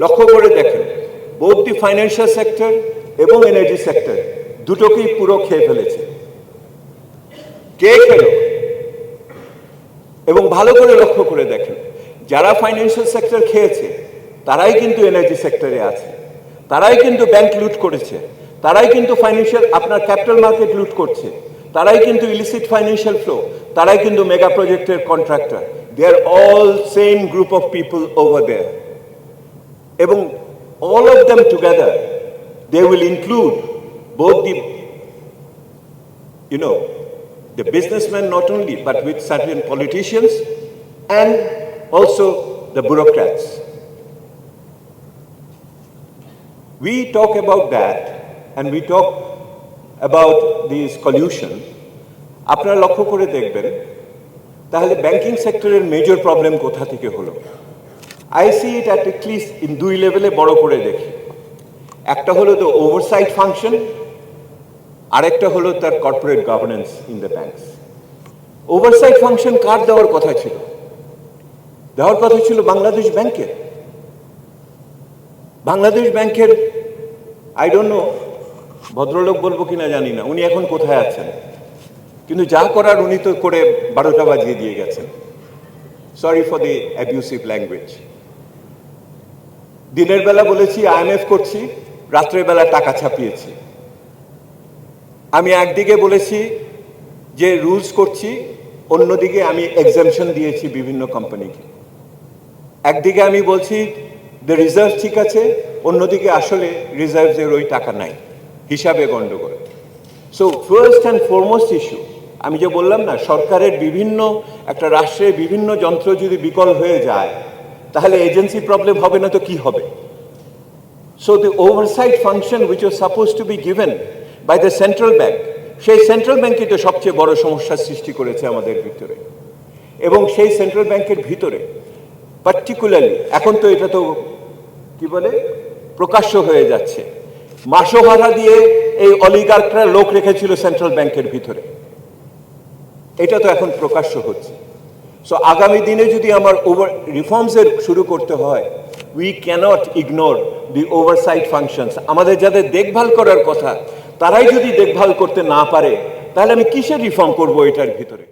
লক্ষ্য করে দেখেন, বোথ দি ফাইন্যান্সিয়াল সেক্টর এবং এনার্জি সেক্টর দুটোকেই পুরো খেয়ে ফেলেছে। কে খেল? এবং ভালো করে লক্ষ্য করে দেখেন, যারা ফাইন্যান্সিয়াল সেক্টর খেয়েছে তারাই কিন্তু এনার্জি সেক্টরে আছে, তারাই কিন্তু ব্যাংক লুট করেছে, তারাই কিন্তু ফাইন্যান্সিয়াল আপনার ক্যাপিটাল মার্কেট লুট করছে, তারাই কিন্তু ইলিসিট ফাইন্যান্সিয়াল ফ্লো, তারাই কিন্তু মেগা প্রজেক্টের contractor. They are all same group of people over there. এবং all of them together, they will include both the businessmen not only, but with certain politicians and also the bureaucrats. We talk about that and we talk about this collusion. আপনারা লক্ষ্য করে দেখবেন, তাহলে banking সেক্টরের major problem কোথা থেকে হলো? I see it at least in দুই লেভেলে বড় করে দেখি। একটা হলো the oversight function, আরেকটা হলো তার corporate governance in the banks. Oversight function কার দেওয়ার কথা ছিল? দেওয়ার কথা ছিল বাংলাদেশ ব্যাংকের। বাংলাদেশ ব্যাংকের আই ডোন্ট নো, ভদ্রলোক বলবো কিনা জানি না, উনি এখন কোথায় আছেন, কিন্তু যা করার উনি তো করে 12টা বাজিয়ে দিয়ে গেছেন। Sorry for the abusive language. দিনের বেলা বলেছি IMF করছি, রাত্রের বেলা টাকা ছাপিয়েছি। আমি একদিকে বলেছি যে রুলস করছি, অন্যদিকে আমি এক্সামশন দিয়েছি বিভিন্ন কোম্পানিকে। একদিকে আমি বলছি যে রিজার্ভ ঠিক আছে, অন্যদিকে আসলে রিজার্ভের ওই টাকা নাই, হিসাবে গন্ডগোল। So first and foremost issue, আমি যে বললাম না, সরকারের বিভিন্ন একটা রাষ্ট্রের বিভিন্ন যন্ত্র যদি বিকল হয়ে যায় তাহলে এজেন্সি প্রবলেম হবে না তো কি হবে? So the oversight function which was suppose to be given by the central bank, সেই সেন্ট্রাল ব্যাংকই তো সবচেয়ে বড় সমস্যার সৃষ্টি করেছে আমাদের ভিতরে। এবং সেই সেন্ট্রাল ব্যাংকের ভিতরে পার্টিকুলারলি এখন তো এটা তো কি বলে প্রকাশ্য হয়ে যাচ্ছে, মাসোহারা দিয়ে এই অলিগার্করা লোক রেখেছিল সেন্ট্রাল ব্যাংকের ভিতরে, এটা তো এখন প্রকাশ্য হচ্ছে। সো আগামী দিনে যদি আমার রিফর্মসের শুরু করতে হয়, we cannot ignore the oversight functions. আমাদের যাদের দেখভাল করার কথা তারাই যদি দেখভাল করতে না পারে, তাহলে আমি কিসের রিফর্ম করবো এটার ভিতরে?